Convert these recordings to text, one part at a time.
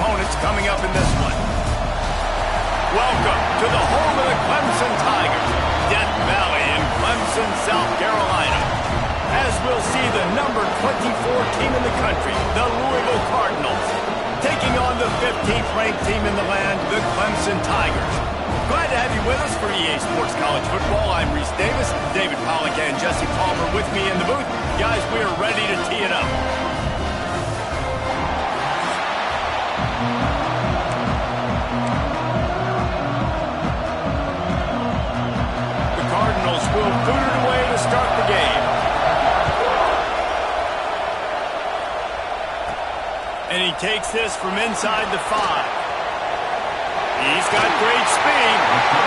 opponents coming up in this one. Welcome to the home of the Clemson Tigers, Death Valley in Clemson, South Carolina. As we'll see the number 24 team in the country, the Louisville Cardinals, taking on the 15th ranked team in the land, the Clemson Tigers. Glad to have you with us for EA Sports College Football. I'm Reese Davis, David Pollack and Jesse Palmer with me in the booth. Guys, we are ready to tee it up. The Cardinals will boot it away to start the game. And he takes this from inside the 5. He's got great speed.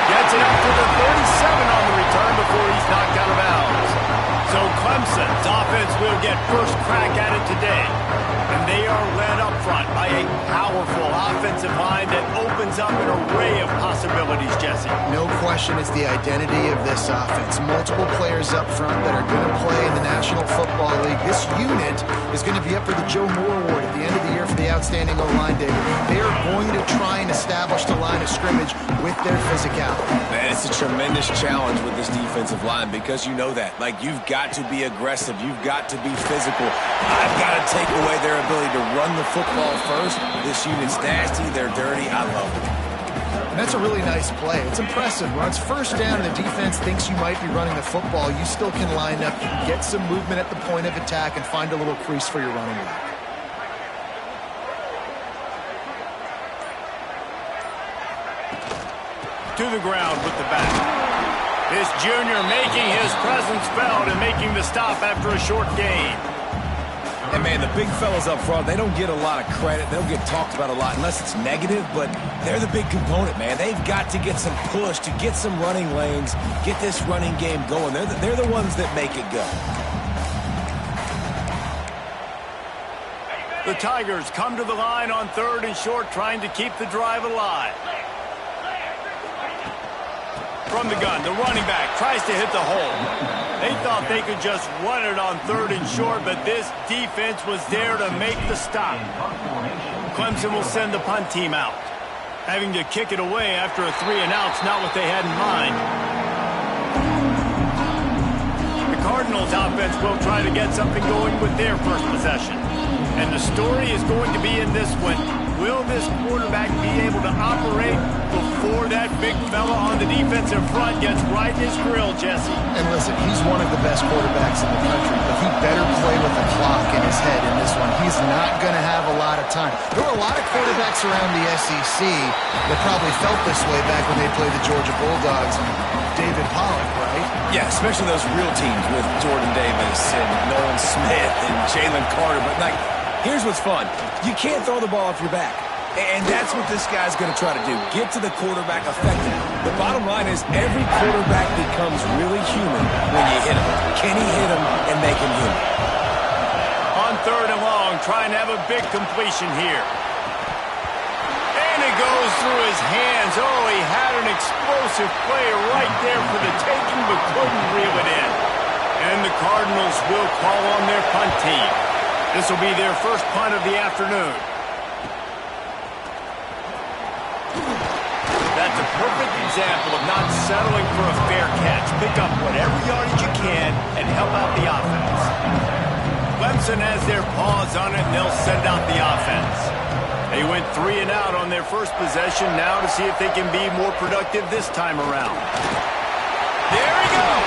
Gets it up to the 37 on the return before he's knocked out of bounds. So Clemson's offense will get first crack at it today. And they are led up front by a powerful offensive line that opens up an array of possibilities, Jesse. No question it's the identity of this offense. Multiple players up front that are going to play in the National Football League. This unit is going to be up for the Joe Moore Award at the end of the year for the outstanding O-line, David. They are going to try and establish the line of scrimmage with their physicality. Man, it's a tremendous challenge with this defensive line because you know that. Like, you've got to be aggressive. You've got to be physical. I've got to take away their ability to run the football first. This unit's nasty. They're dirty. I love it. And that's a really nice play. It's impressive. When it's first down and the defense thinks you might be running the football, you still can line up. You can get some movement at the point of attack and find a little crease for your running back. To the ground with the back. This junior making his presence felt and making the stop after a short gain. And, man, the big fellas up front, they don't get a lot of credit. They don't get talked about a lot unless it's negative, but they're the big component, man. They've got to get some push, to get some running lanes, get this running game going. They're the ones that make it go. The Tigers come to the line on 3rd and short, trying to keep the drive alive. From the gun, the running back tries to hit the hole. They thought they could just run it on 3rd and short, but this defense was there to make the stop. Clemson will send the punt team out. Having to kick it away after a 3-and-out's not what they had in mind. The Cardinals offense will try to get something going with their first possession. And the story is going to be in this one. Will this quarterback be able to operate before that big fella on the defensive front gets right in his grill, Jesse? And listen, he's one of the best quarterbacks in the country, but he better play with the clock in his head in this one. He's not going to have a lot of time. There were a lot of quarterbacks around the SEC that probably felt this way back when they played the Georgia Bulldogs and David Pollack, right? Yeah, especially those real teams with Jordan Davis and Nolan Smith and Jalen Carter. But, like, here's what's fun. You can't throw the ball off your back. And that's what this guy's going to try to do. Get to the quarterback effectively. The bottom line is every quarterback becomes really human when you hit him. Can he hit him and make him human? On 3rd and long, trying to have a big completion here. And it goes through his hands. Oh, he had an explosive play right there for the taking, but couldn't reel it in. And the Cardinals will call on their punt team. This will be their first punt of the afternoon. That's a perfect example of not settling for a fair catch. Pick up whatever yardage you can and help out the offense. Clemson has their paws on it, and they'll send out the offense. They went 3-and-out on their first possession, now to see if they can be more productive this time around. There he goes!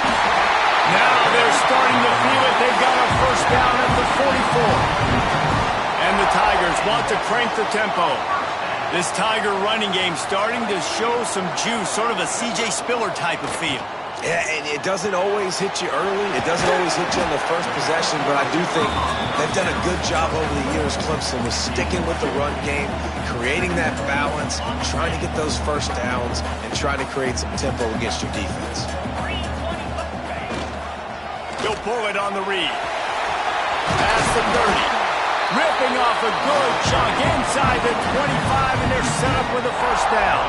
Now they're starting to feel it. They've got a first down at the 44. And the Tigers want to crank the tempo. This Tiger running game starting to show some juice, sort of a C.J. Spiller type of feel. Yeah, and it doesn't always hit you early. It doesn't always hit you in the first possession, but I do think they've done a good job over the years, Clemson, with sticking with the run game, creating that balance, trying to get those first downs, and trying to create some tempo against your defense. He'll pull it on the read. Past the 30. Ripping off a good chunk inside the 25, and they're set up with a first down.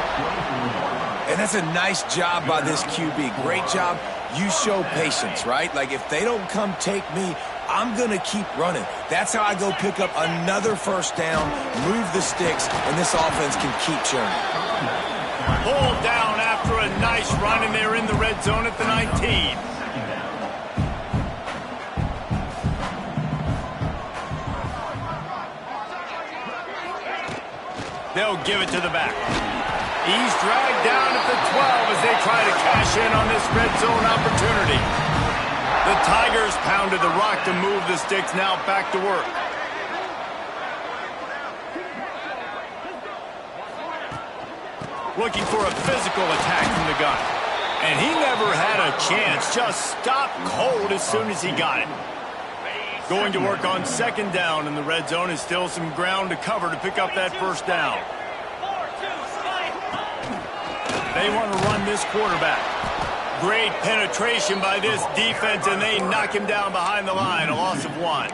And that's a nice job by this QB. Great job. You show patience, right? Like, if they don't come take me, I'm going to keep running. That's how I go pick up another first down, move the sticks, and this offense can keep churning. Pulled down after a nice run, and they're in the red zone at the 19. They'll give it to the back. He's dragged down at the 12 as they try to cash in on this red zone opportunity. The Tigers pounded the rock to move the sticks, now back to work. Looking for a physical attack from the gun. And he never had a chance, just stopped cold as soon as he got it. Going to work on second down in the red zone is still some ground to cover to pick up that first down. They want to run this quarterback. Great penetration by this defense, and they knock him down behind the line, a loss of 1.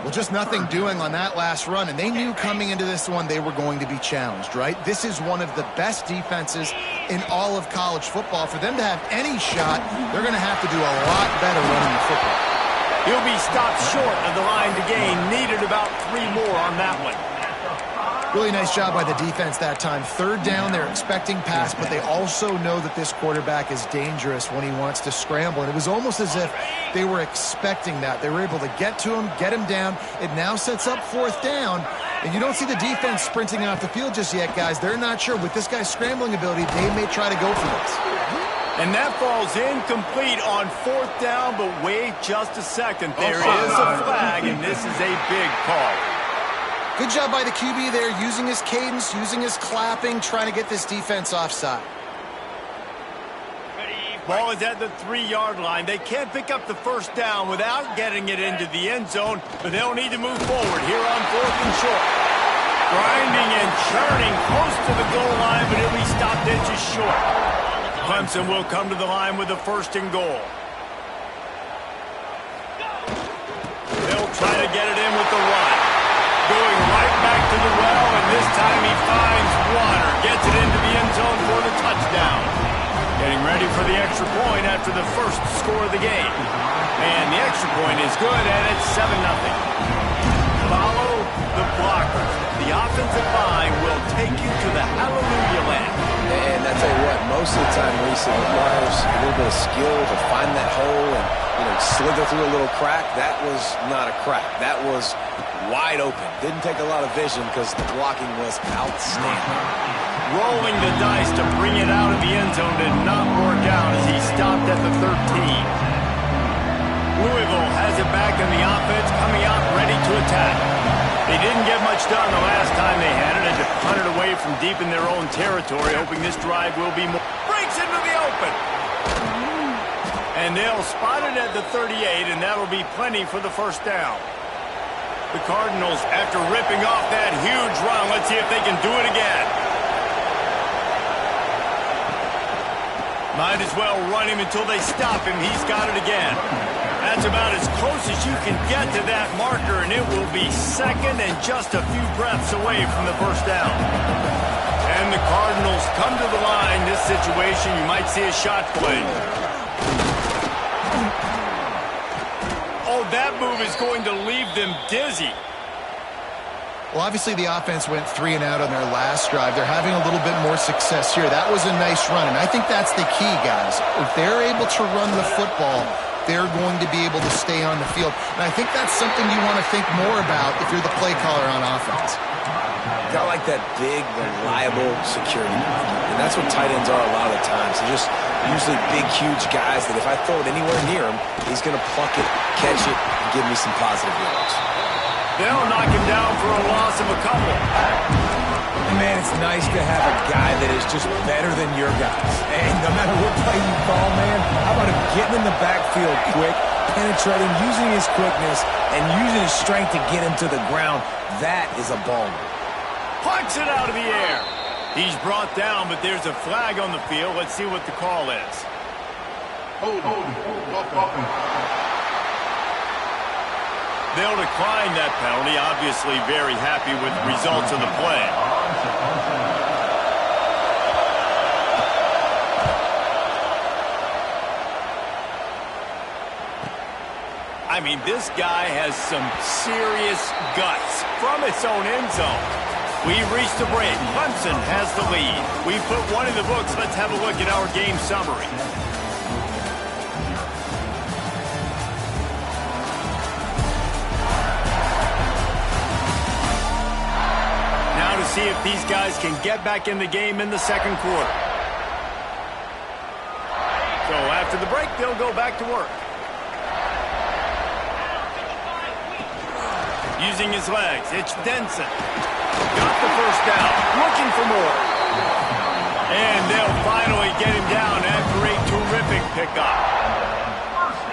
Well, just nothing doing on that last run, and they knew coming into this one they were going to be challenged, right? This is one of the best defenses in all of college football. For them to have any shot, they're going to have to do a lot better running the football. He'll be stopped short of the line to gain. Needed about 3 more on that one. Really nice job by the defense that time. Third down, they're expecting pass, but they also know that this quarterback is dangerous when he wants to scramble. And it was almost as if they were expecting that. They were able to get to him, get him down. It now sets up fourth down. And you don't see the defense sprinting off the field just yet, guys. They're not sure. With this guy's scrambling ability, they may try to go for this. And that falls incomplete on fourth down, but wait just a second. There is a flag, and this is a big call. Good job by the QB there, using his cadence, using his clapping, trying to get this defense offside. Ball is at the 3-yard line. They can't pick up the first down without getting it into the end zone, but they'll need to move forward here on fourth and short. Grinding and churning close to the goal line, but he'll be stopped inches short. Clemson will come to the line with a first and goal. They'll try to get it in with the run. Going right back to the well, and this time he finds water. Gets it into the end zone for the touchdown. Getting ready for the extra point after the first score of the game. And the extra point is good, and it's 7-0. Follow the blockers. The offensive line will take you to the hallelujah land. And I tell you what, most of the time, Reese, it requires a little bit of skill to find that hole and, slither through a little crack. That was not a crack. That was wide open. Didn't take a lot of vision because the blocking was outstanding. Rolling the dice to bring it out of the end zone did not work out as he stopped at the 13. Louisville has it back in the offense, coming out ready to attack. They didn't get much done the last time they had it, and to punt it away from deep in their own territory, hoping this drive will be more. Breaks into the open. And they'll spot it at the 38, and that'll be plenty for the first down. The Cardinals, after ripping off that huge run, let's see if they can do it again. Might as well run him until they stop him. He's got it again. That's about as close as you can get to that marker, and it will be second and just a few breaths away from the first down. And the Cardinals come to the line. This situation, you might see a shot play. Oh, that move is going to leave them dizzy. Well, obviously the offense went 3 and out on their last drive. They're having a little bit more success here. That was a nice run, and I think that's the key, guys. If they're able to run the football, they're going to be able to stay on the field. And I think that's something you want to think more about if you're the play caller on offense. Got like that big, reliable security blanket. And that's what tight ends are a lot of the times. They're just usually big, huge guys that if I throw it anywhere near him, he's going to pluck it, catch it, and give me some positive yards. They'll knock him down for a loss of a couple. Man, it's nice to have a guy that is just better than your guys. And no matter what play you call, man, how about him getting in the backfield quick, penetrating, using his quickness, and using his strength to get him to the ground. That is a baller. Punch it out of the air. He's brought down, but there's a flag on the field. Let's see what the call is. They'll decline that penalty, obviously very happy with the results of the play. I I mean, this guy has some serious guts from its own end zone. We've reached the break. Clemson has the lead. We put one in the books. Let's have a look at our game summary. Now to see if these guys can get back in the game in the second quarter. So after the break, they'll go back to work. Using his legs, it's Denson. Got the first down, looking for more. And they'll finally get him down after a terrific pickup.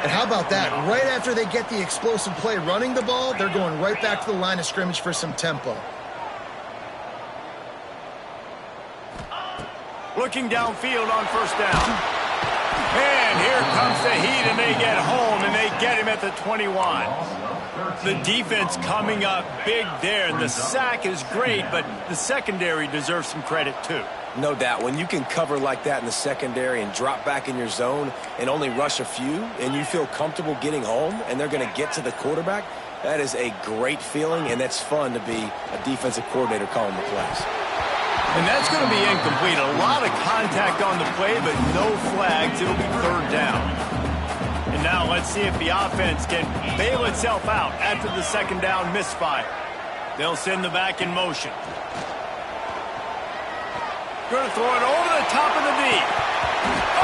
And how about that? Right after they get the explosive play running the ball, they're going right back to the line of scrimmage for some tempo. Looking downfield on first down. And here comes the heat, and they get home, and they get him at the 21. The defense coming up big there, and the sack is great, but the secondary deserves some credit too. No doubt. When you can cover like that in the secondary and drop back in your zone and only rush a few, and you feel comfortable getting home, and they're going to get to the quarterback, that is a great feeling, and that's fun to be a defensive coordinator calling the plays. And that's going to be incomplete. A lot of contact on the play, but no flags. It'll be third down. And now let's see if the offense can bail itself out after the second down misfire. They'll send the back in motion. Going to throw it over the top of the deep.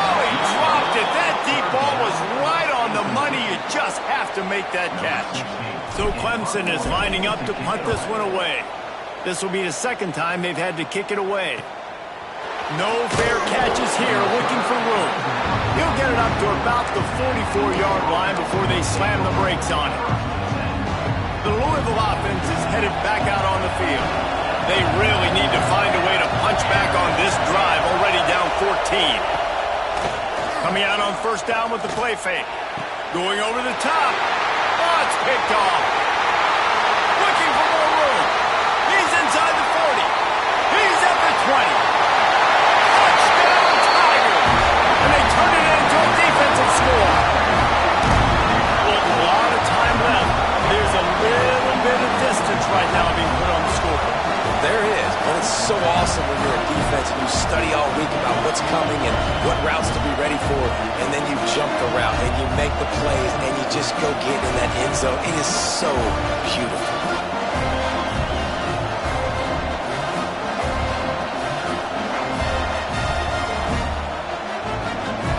Oh, he dropped it. That deep ball was right on the money. You just have to make that catch. So Clemson is lining up to punt this one away. This will be the second time they've had to kick it away. No fair catches here, looking for room. He'll get it up to about the 44-yard line before they slam the brakes on it. The Louisville offense is headed back out on the field. They really need to find a way to punch back on this drive, already down 14. Coming out on first down with the play fake. Going over the top. Oh, it's picked off. Looking for more room. He's inside the 40. He's at the 20. Touchdown, Tigers. And they turn it into a defensive score. With a lot of time left, there's a little bit of distance right now being put on the scoreboard. There is, but it's so awesome when you're a defense and you study all week about what's coming and what routes to be ready for, and then you jump the route and you make the plays and you just go get in that end zone. It is so beautiful.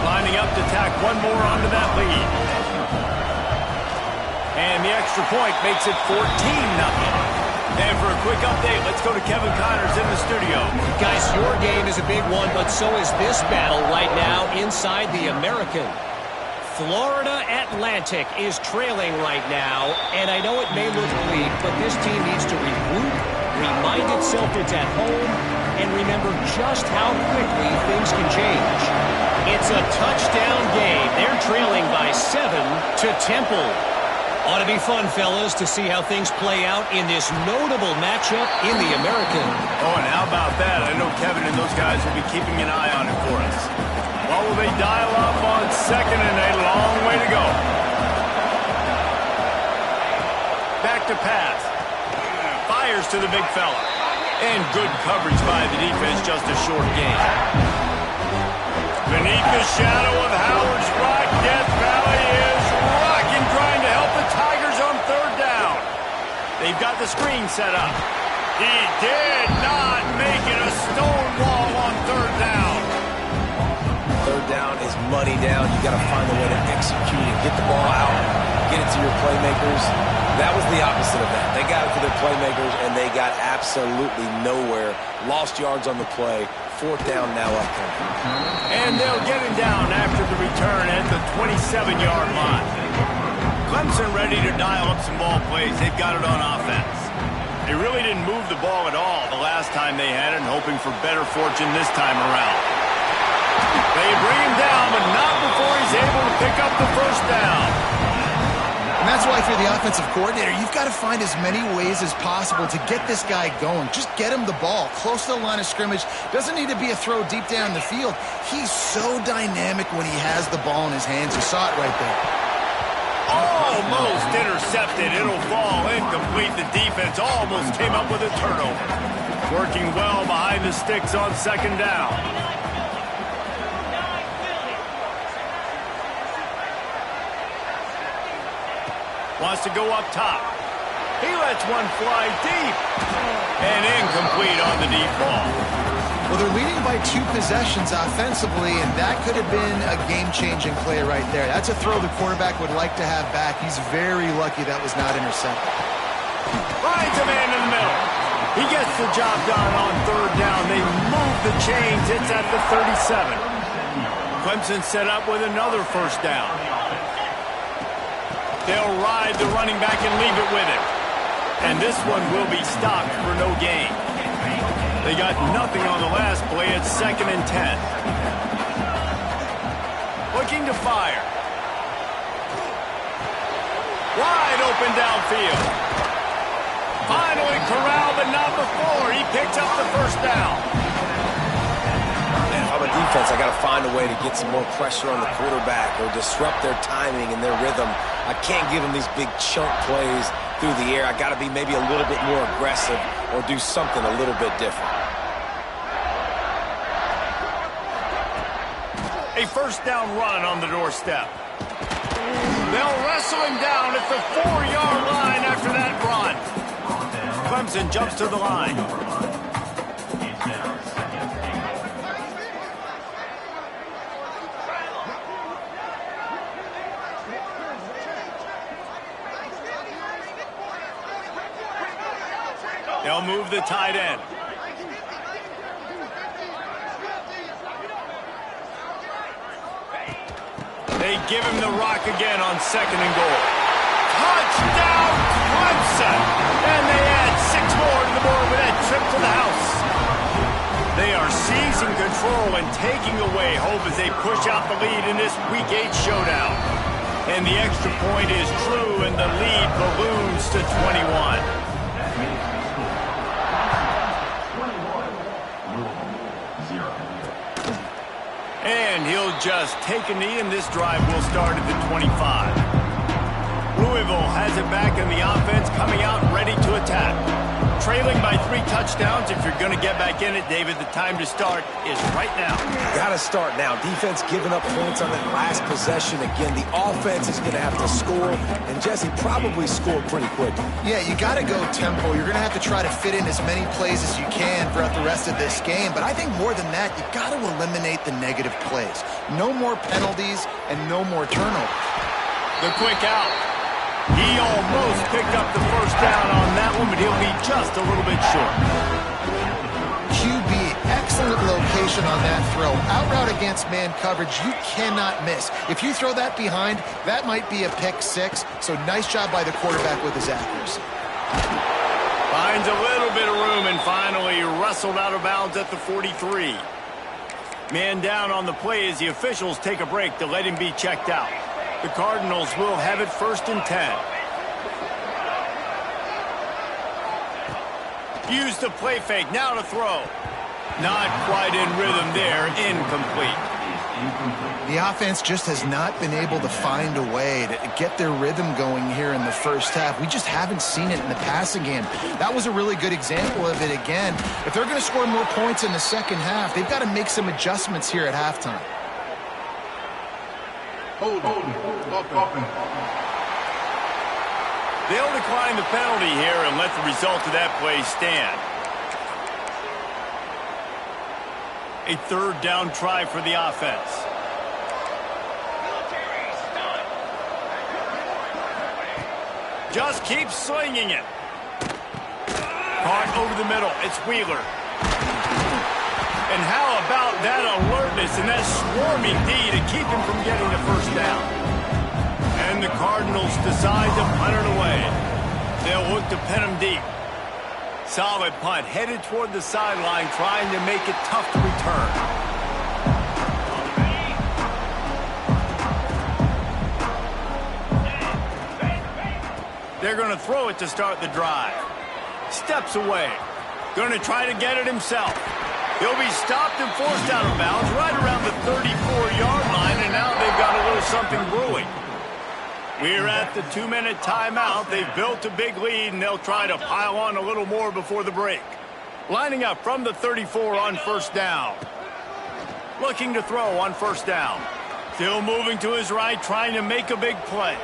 Lining up to tack one more onto that lead. And the extra point makes it 14-0. And for a quick update, let's go to Kevin Connors in the studio. Guys, your game is a big one, but so is this battle right now inside the American. Florida Atlantic is trailing right now, and I know it may look bleak, but this team needs to regroup, remind itself it's at home, and remember just how quickly things can change. It's a touchdown game. They're trailing by 7 to Temple. Ought to be fun, fellas, to see how things play out in this notable matchup in the American. Oh, and how about that? I know Kevin and those guys will be keeping an eye on it for us. What will they dial up on second and a long way to go? Back to pass. Fires to the big fella. And good coverage by the defense, just a short gain. Beneath the shadow of Howard's Rock, Death Valley is rocking, trying to help the Tigers on third down. They've got the screen set up. He did not make it a stone wall on third down. Third down is money down. You got to find a way to execute and get the ball out, get it to your playmakers. That was the opposite of that. They got it to their playmakers, and they got absolutely nowhere. Lost yards on the play. Fourth down now upcoming. And they'll get him down after the return at the 27-yard line. Clemson ready to dial up some ball plays. They've got it on offense. They really didn't move the ball at all the last time they had it, hoping for better fortune this time around. They bring him down, but not before he's able to pick up the first down. And that's why if you're the offensive coordinator, you've got to find as many ways as possible to get this guy going. Just get him the ball close to the line of scrimmage. Doesn't need to be a throw deep down the field. He's so dynamic when he has the ball in his hands. You saw it right there. Oh, Almost intercepted. It'll fall incomplete. The defense almost came up with a turnover. Working well behind the sticks on second down. Wants to go up top. He lets one fly deep. And incomplete on the deep ball. Well, they're leading by 2 possessions offensively, and that could have been a game-changing play right there. That's a throw the quarterback would like to have back. He's very lucky that was not intercepted. Finds a man in the middle. He gets the job done on third down. They move the chains. It's at the 37. Clemson set up with another first down. They'll ride the running back and leave it with him. And this one will be stopped for no gain. They got nothing on the last play. It's 2nd and 10. Looking to fire. Wide open downfield. Finally corralled, but not before. He picks up the first down. If I'm a defense, I got to find a way to get some more pressure on the quarterback or disrupt their timing and their rhythm. I can't give them these big chunk plays through the air. I got to be maybe a little bit more aggressive or do something a little bit different. A first down run on the doorstep. They'll wrestle him down at the 4-yard line after that run. Clemson jumps to the line. They'll move the tight end. They give him the rock again on 2nd and goal. Touchdown, Clemson! And they add 6 more to the board with that trip to the house. They are seizing control and taking away hope as they push out the lead in this Week 8 showdown. And the extra point is true, and the lead balloons to 21. And he'll just take a knee, and this drive will start at the 25. Louisville has it back in the offense, coming out ready to attack. Trailing by 3 touchdowns. If you're going to get back in it, David, the time to start is right now. Got to start now. Defense giving up points on that last possession. Again, the offense is going to have to score, and Jesse probably scored pretty quickly. Yeah, you got to go tempo. You're going to have to try to fit in as many plays as you can throughout the rest of this game. But I think more than that, you got to eliminate the negative plays. No more penalties and no more turnovers. The quick out. He almost picked up the first down on that one, but he'll be just a little bit short. QB, excellent location on that throw. Out route against man coverage, you cannot miss. If you throw that behind, that might be a pick 6. So nice job by the quarterback with his accuracy. Finds a little bit of room and finally wrestled out of bounds at the 43. Man down on the play as the officials take a break to let him be checked out. The Cardinals will have it 1st and 10. Use the play fake, now to throw. Not quite in rhythm there, incomplete. The offense just has not been able to find a way to get their rhythm going here in the first half. We just haven't seen it in the passing game. That was a really good example of it again. If they're going to score more points in the second half, they've got to make some adjustments here at halftime. They'll decline the penalty here and let the result of that play stand. A 3rd down try for the offense. Just keep slinging it. Caught over the middle. It's Wheeler. And how about that alertness and that swarming D to keep him from getting the first down? And the Cardinals decide to punt it away. They'll look to pin him deep. Solid punt, headed toward the sideline, trying to make it tough to return. They're going to throw it to start the drive. Steps away. Going to try to get it himself. He'll be stopped and forced out of bounds right around the 34-yard line, and now they've got a little something brewing. We're at the 2-minute timeout. They've built a big lead, and they'll try to pile on a little more before the break. Lining up from the 34 on first down. Looking to throw on first down. Still moving to his right, trying to make a big play.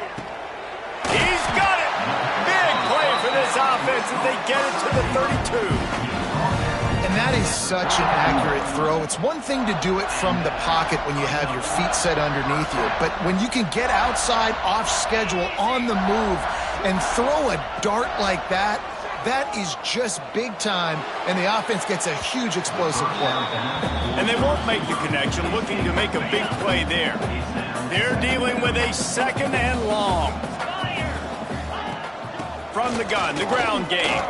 He's got it! Big play for this offense as they get it to the 32. And that is such an accurate throw. It's one thing to do it from the pocket when you have your feet set underneath you, but when you can get outside, off schedule, on the move, and throw a dart like that, that is just big time, and the offense gets a huge explosive play. And they won't make the connection, looking to make a big play there. They're dealing with a 2nd and long. From the gun, the ground game.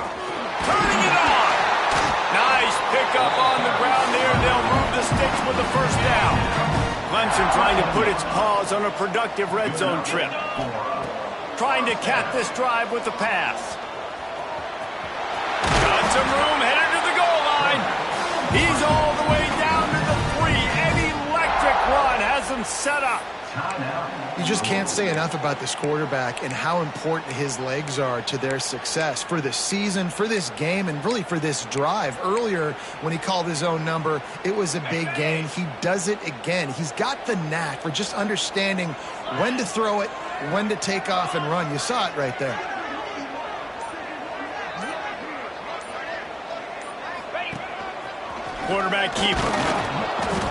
Turning it on! Nice pickup on the ground there. They'll move the sticks with the first down. Clemson trying to put its paws on a productive red zone trip. Trying to cap this drive with the pass. Got some room, headed to the goal line. He's all the way down to the 3. An electric run has him set up. You just can't say enough about this quarterback and how important his legs are to their success for the season, for this game, and really for this drive. Earlier, when he called his own number, it was a big gain. He does it again. He's got the knack for just understanding when to throw it, when to take off and run. You saw it right there. Quarterback keeper.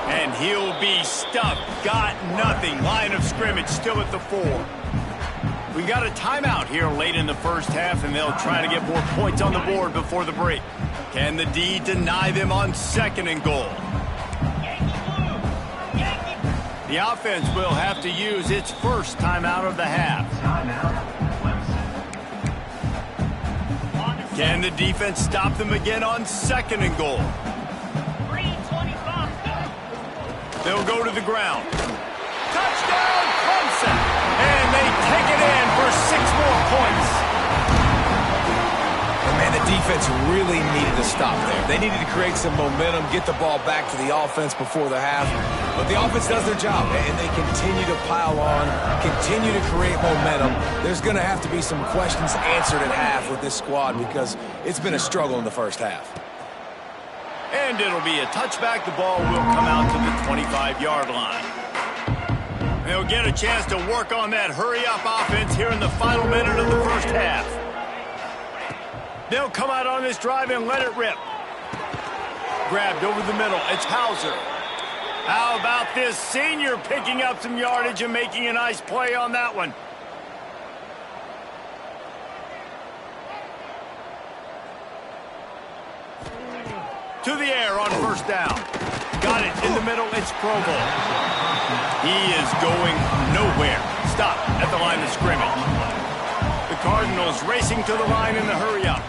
And he'll be stuffed. Got nothing. Line of scrimmage still at the 4. We got a timeout here late in the first half, and they'll try to get more points on the board before the break. Can the D deny them on 2nd and goal? The offense will have to use its first timeout of the half. Can the defense stop them again on 2nd and goal? They'll go to the ground. Touchdown, Clemson! And they take it in for 6 more points. And man, the defense really needed to stop there. They needed to create some momentum, get the ball back to the offense before the half. But the offense does their job, and they continue to pile on, continue to create momentum. There's going to have to be some questions answered at half with this squad because it's been a struggle in the first half. And it'll be a touchback. The ball will come out to the 25-yard line. They'll get a chance to work on that hurry-up offense here in the final minute of the first half. They'll come out on this drive and let it rip. Grabbed over the middle. It's Hauser. How about this senior picking up some yardage and making a nice play on that one? To the air on first down. Got it in the middle. It's Provo. He is going nowhere. Stop at the line of scrimmage. The Cardinals racing to the line in the hurry-up.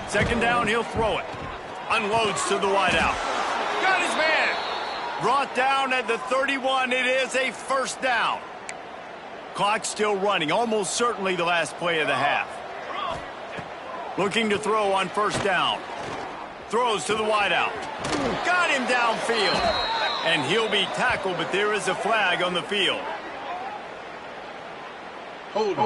2nd down, he'll throw it. Unloads to the wideout. Got his man. Brought down at the 31. It is a first down. Clock still running. Almost certainly the last play of the half. Looking to throw on first down. Throws to the wideout. Got him downfield. And he'll be tackled, but there is a flag on the field. Hold it.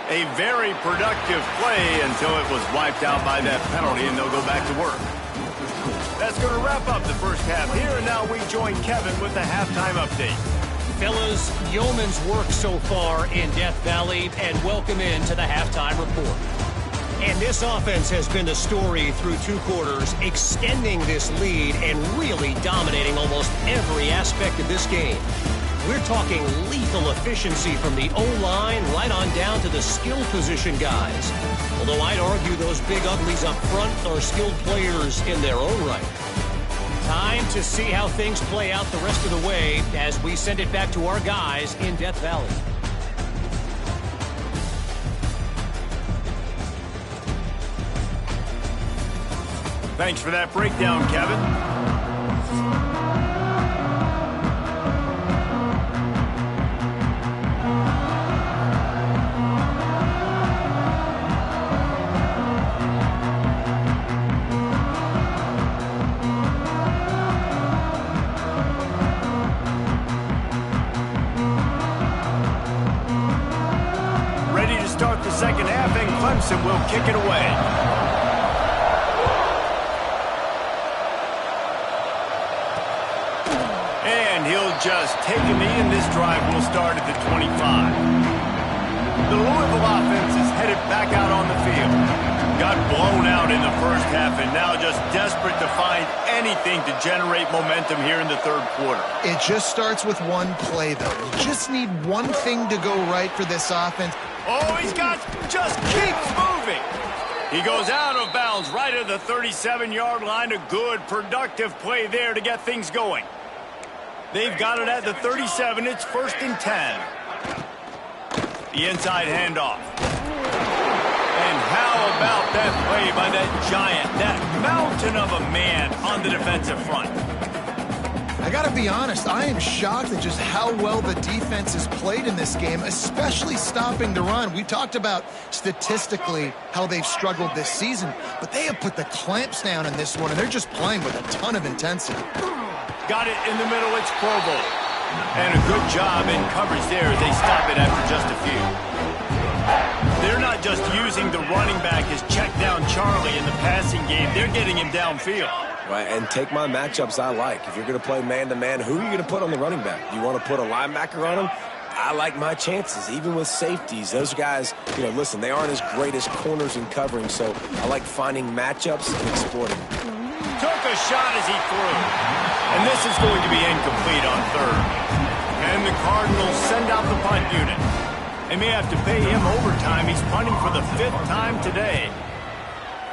A very productive play until it was wiped out by that penalty, and they'll go back to work. That's going to wrap up the first half here, and now we join Kevin with the halftime update. Fellas, yeoman's work so far in Death Valley, and welcome into the halftime report. And this offense has been the story through 2 quarters, extending this lead and really dominating almost every aspect of this game. We're talking lethal efficiency from the O-line right on down to the skill position guys. Although I'd argue those big uglies up front are skilled players in their own right. Time to see how things play out the rest of the way as we send it back to our guys in Death Valley. Thanks for that breakdown, Kevin. Clemson will kick it away. And he'll just take a knee, and this drive will start at the 25. The Louisville offense is headed back out on the field. Got blown out in the first half and now just desperate to find anything to generate momentum here in the third quarter. It just starts with one play, though. You just need one thing to go right for this offense. Oh, just keeps moving. He goes out of bounds right at the 37-yard line. A good, productive play there to get things going. They've got it at the 37. It's 1st and 10. The inside handoff. And how about that play by that giant, that mountain of a man on the defensive front? I got to be honest, I am shocked at just how well the defense has played in this game, especially stopping the run. We talked about statistically how they've struggled this season, but they have put the clamps down in this one, and they're just playing with a ton of intensity. Got it in the middle, it's Provo. And a good job in coverage there as they stop it after just a few. They're not just using the running back as check down Charlie in the passing game. They're getting him downfield. Right, and take my matchups I like. If you're going to play man-to-man, who are you going to put on the running back? You want to put a linebacker on him? I like my chances, even with safeties. Those guys, listen, they aren't as great as corners in covering, so I like finding matchups and exploiting them. Took a shot as he threw. And this is going to be incomplete on third. And the Cardinals send out the punt unit. They may have to pay him overtime. He's punting for the 5th time today.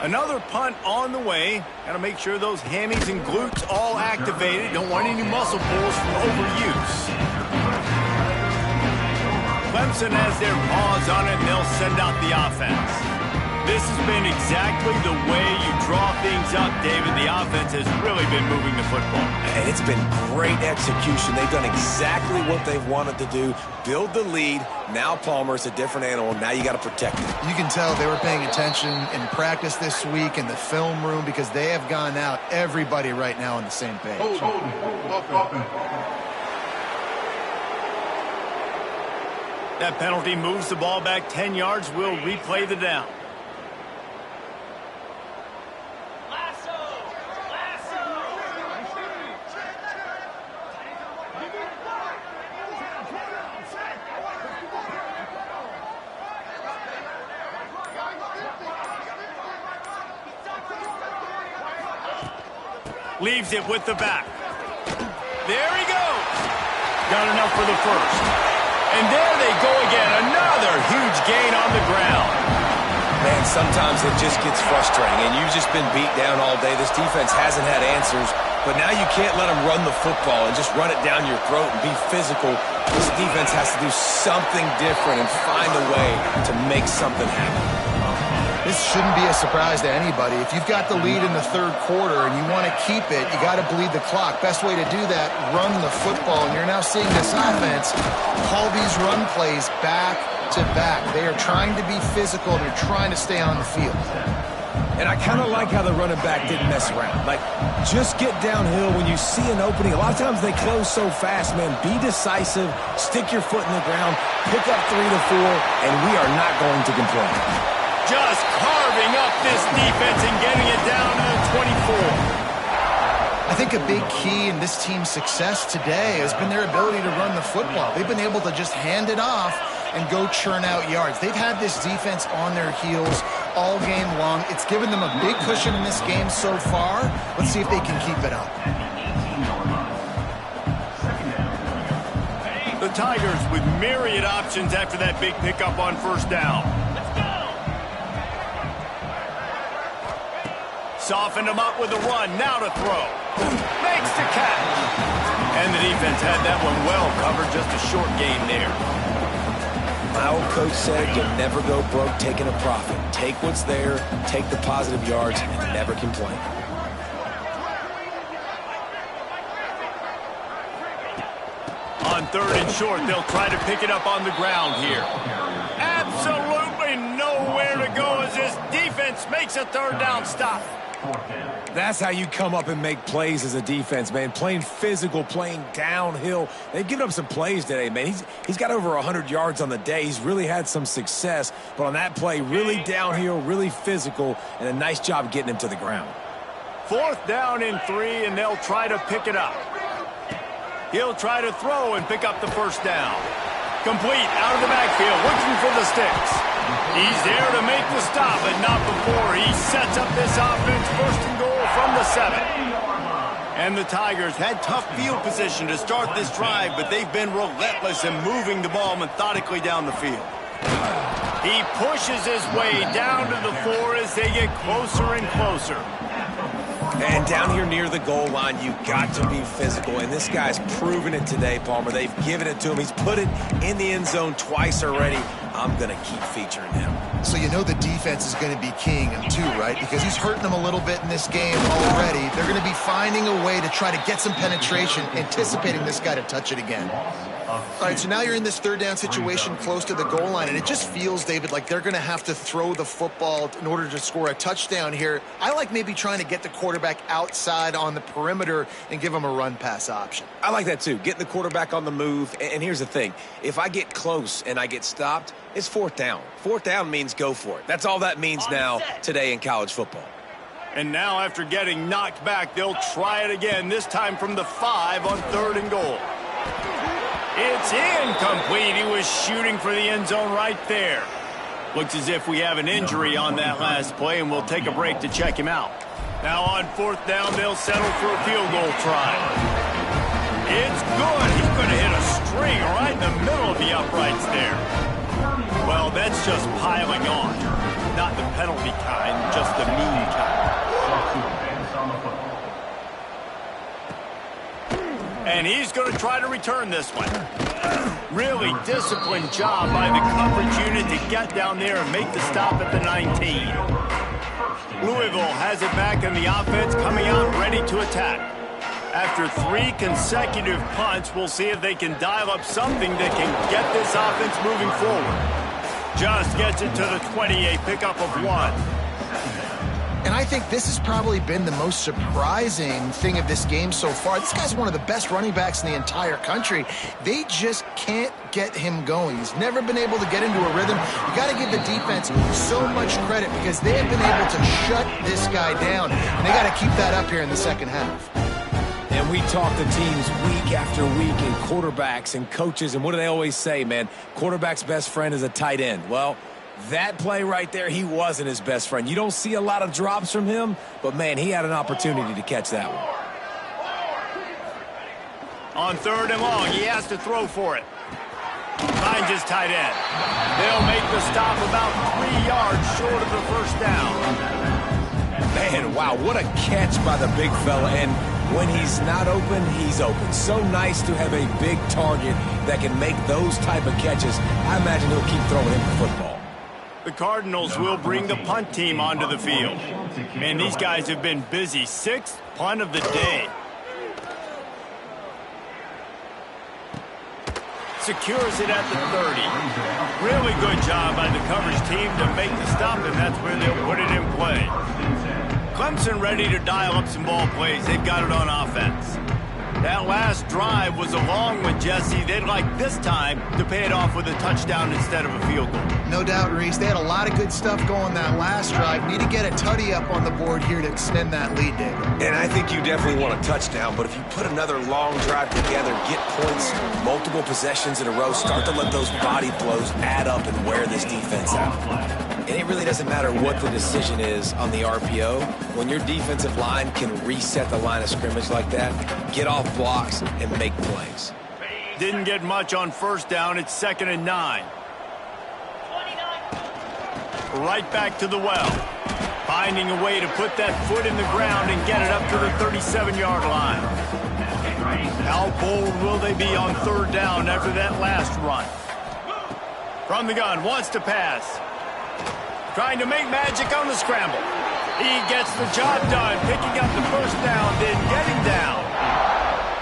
Another punt on the way. Got to make sure those hammies and glutes all activated. Don't want any muscle pulls from overuse. Clemson has their paws on it, and they'll send out the offense. This has been exactly the way you draw things up, David. The offense has really been moving the football. And it's been great execution. They've done exactly what they've wanted to do. Build the lead. Now Palmer's a different animal. Now you got to protect it. You can tell they were paying attention in practice this week in the film room because they have gone out, everybody right now on the same page. That penalty moves the ball back 10 yards. We'll replay the down. Leaves it with the back. There he goes. Got enough for the first. And there they go again. Another huge gain on the ground. Man, sometimes it just gets frustrating, and you've just been beat down all day. This defense hasn't had answers, but now you can't let them run the football and just run it down your throat and be physical. This defense has to do something different and find a way to make something happen. This shouldn't be a surprise to anybody. If you've got the lead in the third quarter and you want to keep it, you got to bleed the clock. Best way to do that, run the football. And you're now seeing this offense call these run plays back to back. They are trying to be physical. They're trying to stay on the field. And I kind of like how the running back didn't mess around. Like, just get downhill when you see an opening. A lot of times they close so fast, man. Be decisive, stick your foot in the ground, pick up 3 to 4, and we are not going to complain. Just carving up this defense and getting it down to the 24. I think a big key in this team's success today has been their ability to run the football. They've been able to just hand it off and go churn out yards. They've had this defense on their heels all game long. It's given them a big cushion in this game so far. Let's see if they can keep it up. The Tigers with myriad options after that big pickup on first down. Softened him up with a run. Now to throw. Makes the catch. And the defense had that one well covered. Just a short gain there. My old coach said you'll never go broke taking a profit. Take what's there, take the positive yards, and never complain. On third and short, they'll try to pick it up on the ground here. Absolutely nowhere to go as this defense defense makes a third down stop. That's how you come up and make plays as a defense, man. Playing physical, playing downhill. They've given up some plays today, man. He's got over 100 yards on the day. He's really had some success. But on that play, really downhill, really physical, and a nice job getting him to the ground. 4th down and 3, and they'll try to pick it up. He'll try to throw and pick up the first down. Complete out of the backfield, looking for the sticks. He's there to make the stop, but not before he sets up this offense. 1st and goal from the 7. And the Tigers had tough field position to start this drive, but they've been relentless in moving the ball methodically down the field. He pushes his way down to the 4 as they get closer and closer. And down here near the goal line, you got to be physical. And this guy's proven it today, Palmer. They've given it to him. He's put it in the end zone twice already. I'm going to keep featuring him. So you know the defense is going to be keying him too, right? Because he's hurting them a little bit in this game already. They're going to be finding a way to try to get some penetration, anticipating this guy to touch it again. All right, so now you're in this 3rd down situation close to the goal line, and it just feels, David, like they're going to have to throw the football in order to score a touchdown here. I like maybe trying to get the quarterback outside on the perimeter and give him a run-pass option. I like that too. Getting the quarterback on the move. And here's the thing. If I get close and I get stopped, it's 4th down. 4th down means go for it. That's all that means now today in college football. And now after getting knocked back, they'll try it again, this time from the 5 on 3rd and goal. It's incomplete. He was shooting for the end zone right there. Looks as if we have an injury on that last play, and we'll take a break to check him out. Now on 4th down, they'll settle for a field goal try. It's good. He's going to hit a string right in the middle of the uprights there. Well, that's just piling on. Not the penalty kind, just the mean kind. And he's going to try to return this one. Really disciplined job by the coverage unit to get down there and make the stop at the 19. Louisville has it back in the offense, coming out ready to attack. After 3 consecutive punts, we'll see if they can dial up something that can get this offense moving forward. Just gets it to the 20, a pickup of 1. And I think this has probably been the most surprising thing of this game so far. This guy's one of the best running backs in the entire country. They just can't get him going. He's never been able to get into a rhythm. You got to give the defense so much credit because they have been able to shut this guy down. And they got to keep that up here in the 2nd half. And we talk to teams week after week and quarterbacks and coaches. And what do they always say, man? Quarterback's best friend is a tight end. Well, that play right there, he wasn't his best friend. You don't see a lot of drops from him, but, man, he had an opportunity to catch that one. On 3rd and long, he has to throw for it. Finds his tight end. They'll make the stop about 3 yards short of the 1st down. Man, wow, what a catch by the big fella. And when he's not open, he's open. So nice to have a big target that can make those type of catches. I imagine he'll keep throwing him the football. The Cardinals will bring the punt team onto the field. Man, these guys have been busy. 6th punt of the day. Secures it at the 30. Really good job by the coverage team to make the stop, and that's where they'll put it in play. Clemson ready to dial up some ball plays. They've got it on offense. That last drive was a long one, Jesse. They'd like this time to pay it off with a touchdown instead of a field goal. No doubt, Reese. They had a lot of good stuff going that last drive. Need to get a tutty up on the board here to extend that lead, David. And I think you definitely want a touchdown, but if you put another long drive together, get points, multiple possessions in a row, start to let those body blows add up and wear this defense out. And it really doesn't matter what the decision is on the RPO. When your defensive line can reset the line of scrimmage like that, get off blocks and make plays. Didn't get much on 1st down. It's 2nd and 9. Right back to the well. Finding a way to put that foot in the ground and get it up to the 37-yard line. How bold will they be on 3rd down after that last run? From the gun, wants to pass. Trying to make magic on the scramble. He gets the job done, picking up the 1st down, then getting down.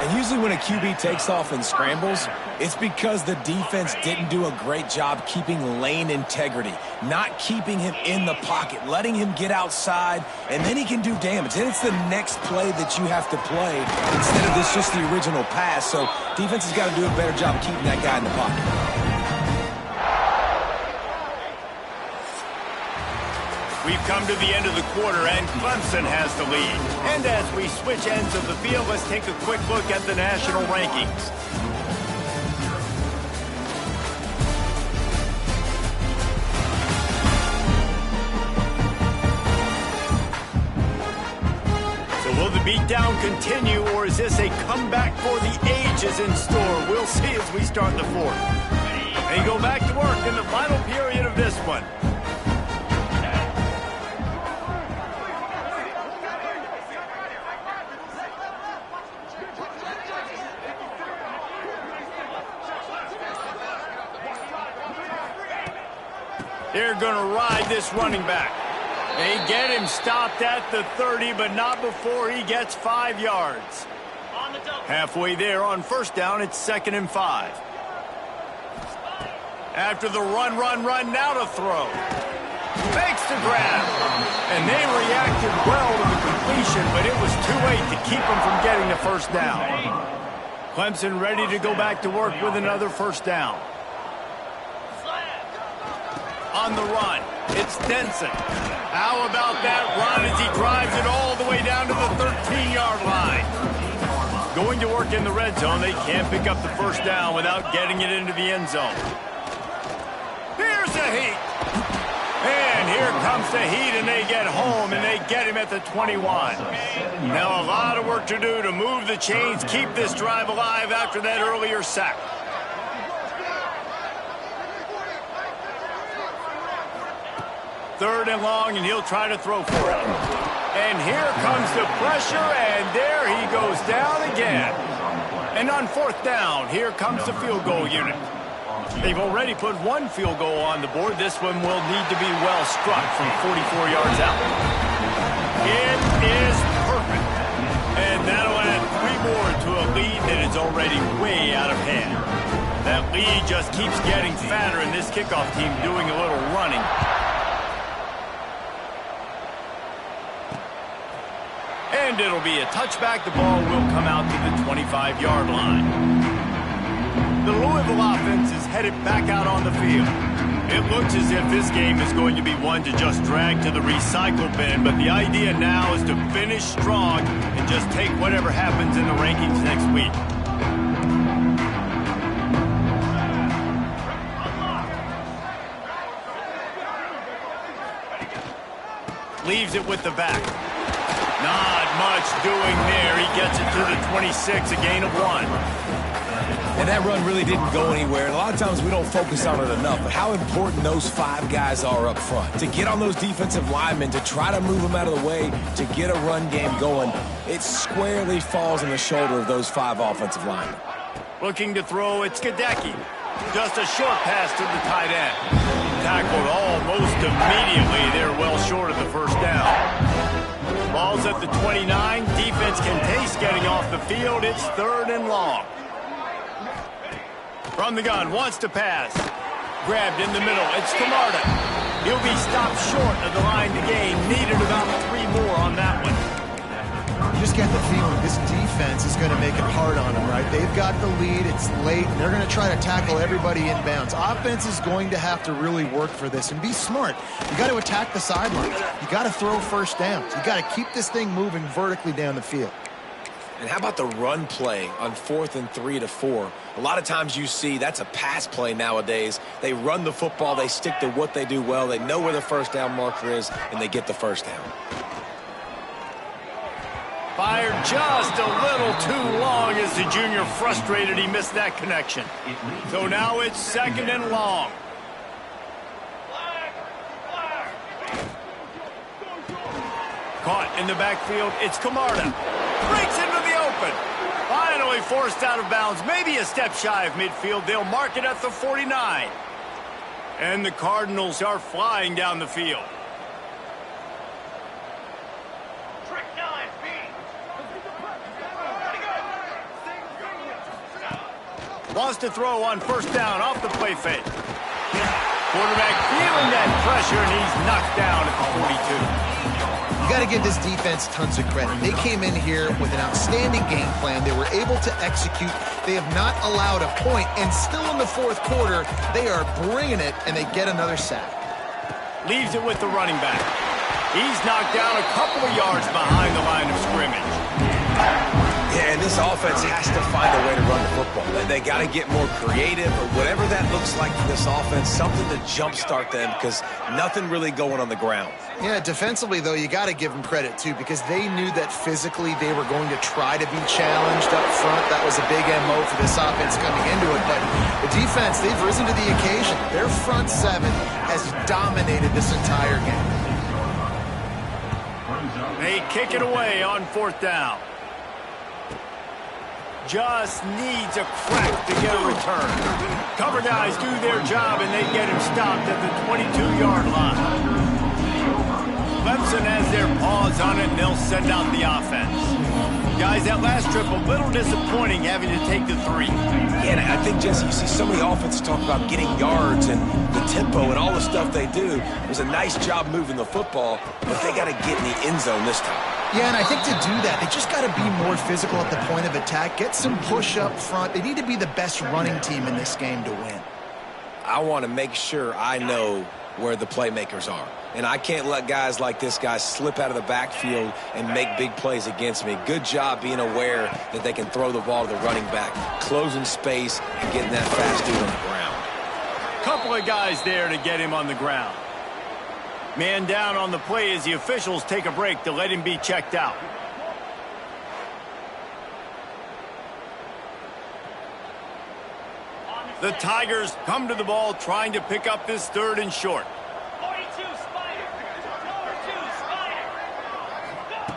And usually when a QB takes off and scrambles, it's because the defense didn't do a great job keeping lane integrity, not keeping him in the pocket, letting him get outside, and then he can do damage. Then it's the next play that you have to play instead of this just the original pass. So defense has got to do a better job of keeping that guy in the pocket. We've come to the end of the quarter, and Clemson has the lead. And as we switch ends of the field, let's take a quick look at the national rankings. So will the beatdown continue, or is this a comeback for the ages in store? We'll see as we start the fourth. They go back to work in the final period of this one. They're going to ride this running back. They get him stopped at the 30, but not before he gets 5 yards. Halfway there on first down, it's 2nd and 5. After the run, now to throw. Makes the grab. And they reacted well to the completion, but it was too late to keep them from getting the first down. Clemson ready to go back to work with another first down. On the run, it's Denson. How about that run as he drives it all the way down to the 13-yard line? Going to work in the red zone, they can't pick up the first down without getting it into the end zone. Here's the heat. And here comes the heat, and they get home, and they get him at the 21. Now a lot of work to do to move the chains, keep this drive alive after that earlier sack. 3rd and long, and he'll try to throw for it. And here comes the pressure, and there he goes down again. And on 4th down, here comes the field goal unit. They've already put 1 field goal on the board. This one will need to be well struck from 44 yards out. It is perfect. And that'll add 3 more to a lead that is already way out of hand. That lead just keeps getting fatter, and this kickoff team doing a little running. And it'll be a touchback. The ball will come out to the 25-yard line. The Louisville offense is headed back out on the field. It looks as if this game is going to be one to just drag to the recycle bin, but the idea now is to finish strong and just take whatever happens in the rankings next week. Leaves it with the back. Not much doing there. He gets it to the 26, a gain of 1. And that run really didn't go anywhere. And a lot of times we don't focus on it enough, but how important those 5 guys are up front. To get on those defensive linemen, to try to move them out of the way, to get a run game going, it squarely falls on the shoulder of those 5 offensive linemen. Looking to throw, it's Gadecki. Just a short pass to the tight end. Tackled almost immediately. They're well short of the first down. Ball's at the 29. Defense can taste getting off the field. It's 3rd and long. From the gun, wants to pass. Grabbed in the middle. It's Camarda. He'll be stopped short of the line to gain. Needed about 3 more on that one. You just get the feeling this defense is going to make it hard on them, right? They've got the lead. It's late, and they're going to try to tackle everybody inbounds. Offense is going to have to really work for this and be smart. You got to attack the sidelines. You got to throw first downs. You got to keep this thing moving vertically down the field. And how about the run play on 4th and 3 to 4? A lot of times you see that's a pass play nowadays. They run the football. They stick to what they do well. They know where the first down marker is, and they get the first down. Fired just a little too long as the junior frustrated he missed that connection. So now it's 2nd and long. Caught in the backfield, it's Camarda. Breaks into the open. Finally forced out of bounds, maybe a step shy of midfield. They'll mark it at the 49. And the Cardinals are flying down the field. Wants to throw on first down off the play fake. Quarterback feeling that pressure, and he's knocked down at the 42. You got to give this defense tons of credit. They came in here with an outstanding game plan. They were able to execute. They have not allowed a point, and still in the fourth quarter, they are bringing it, and they get another sack. Leaves it with the running back. He's knocked down a couple of yards behind the line of scrimmage. Yeah, and this offense has to find a way to run the football. They got to get more creative, or whatever that looks like for this offense, something to jumpstart them, because nothing really going on the ground. Yeah, defensively, though, you got to give them credit, too, because they knew that physically they were going to try to be challenged up front. That was a big MO for this offense coming into it. But the defense, they've risen to the occasion. Their front seven has dominated this entire game. They kick it away on fourth down. Just needs a crack to get a return. Cover guys do their job, and they get him stopped at the 22-yard line. Clemson has their paws on it, and they'll send out the offense. Guys, that last trip, a little disappointing having to take the 3. Yeah, and I think, Jesse, you see so many offenses talk about getting yards and the tempo and all the stuff they do. It was a nice job moving the football, but they got to get in the end zone this time. Yeah, and I think to do that, they just got to be more physical at the point of attack, get some push up front. They need to be the best running team in this game to win. I want to make sure I know where the playmakers are. And I can't let guys like this guy slip out of the backfield and make big plays against me. Good job being aware that they can throw the ball to the running back, closing space, and getting that fast dude on the ground. Couple of guys there to get him on the ground. Man down on the play as the officials take a break to let him be checked out. The Tigers come to the ball trying to pick up this 3rd and short. 42 Spider. Number 2 Spider.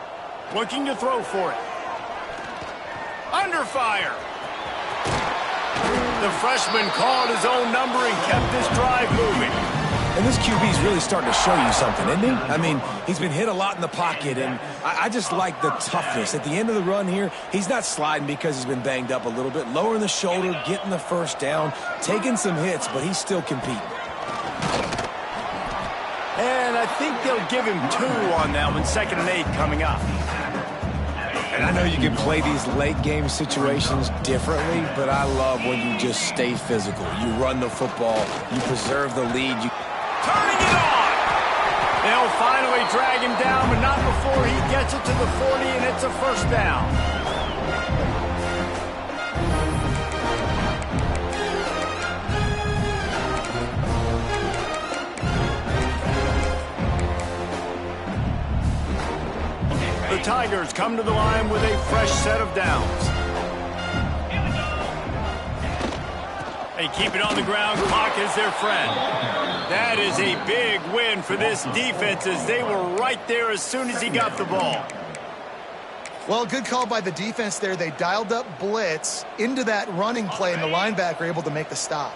Looking to throw for it. Under fire. The freshman called his own number and kept this drive moving. And this QB's really starting to show you something, isn't he? I mean, he's been hit a lot in the pocket, and I just like the toughness. At the end of the run here, he's not sliding because he's been banged up a little bit. Lowering the shoulder, getting the first down, taking some hits, but he's still competing. And I think they'll give him 2 on that one, 2nd and 8 coming up. And I know you can play these late-game situations differently, but I love when you just stay physical. You run the football, you preserve the lead. Turning it on! They'll finally drag him down, but not before he gets it to the 40, and it's a first down. The Tigers come to the line with a fresh set of downs. They keep it on the ground. Clock is their friend. That is a big win for this defense as they were right there as soon as he got the ball. Well, good call by the defense there. They dialed up blitz into that running play, and the linebacker able to make the stop.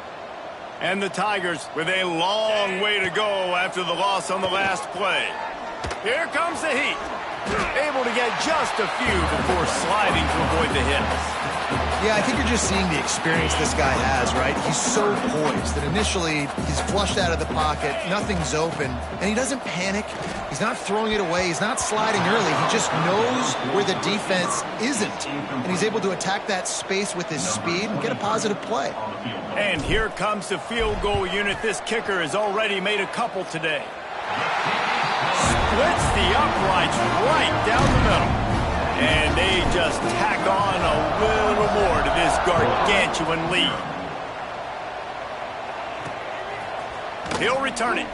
And the Tigers with a long way to go after the loss on the last play. Here comes the heat. Able to get just a few before sliding to avoid the hits. Yeah, I think you're just seeing the experience this guy has, right? He's so poised that initially he's flushed out of the pocket, nothing's open, and he doesn't panic. He's not throwing it away. He's not sliding early. He just knows where the defense isn't, and he's able to attack that space with his speed and get a positive play. And here comes the field goal unit. This kicker has already made a couple today. Splits the uprights right down the middle. And they just tack on a little more to this gargantuan lead. He'll return it.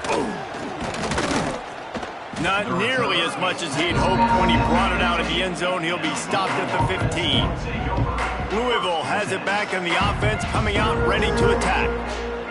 Not nearly as much as he'd hoped when he brought it out of the end zone. He'll be stopped at the 15. Louisville has it back in the offense, coming out ready to attack.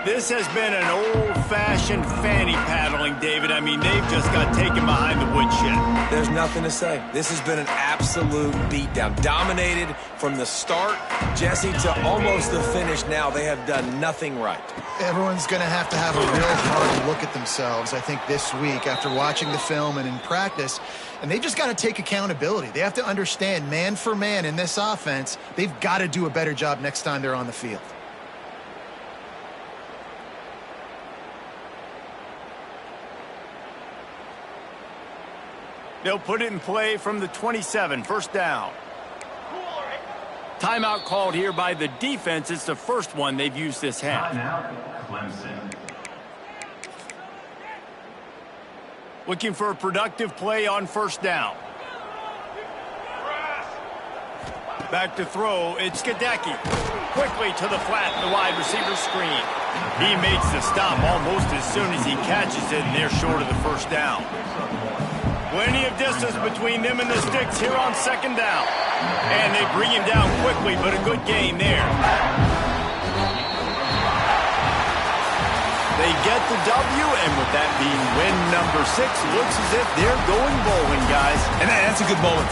This has been an old-fashioned fanny paddling, David. I mean, they've just got taken behind the woodshed. There's nothing to say. This has been an absolute beatdown. Dominated from the start, Jesse, to almost the finish now. They have done nothing right. Everyone's going to have a real hard look at themselves, I think, this week after watching the film and in practice. And they've just got to take accountability. They have to understand, man for man in this offense, they've got to do a better job next time they're on the field. They'll put it in play from the 27, first down. Timeout called here by the defense. It's the first one they've used this half. Timeout, Clemson. Looking for a productive play on first down. Back to throw, it's Gadecki. Quickly to the flat, the wide receiver screen. He makes the stop almost as soon as he catches it, and they're short of the first down. Plenty of distance between them and the sticks here on second down. And they bring him down quickly, but a good gain there. They get the W, and with that being win number 6, looks as if they're going bowling, guys. And that's a good moment for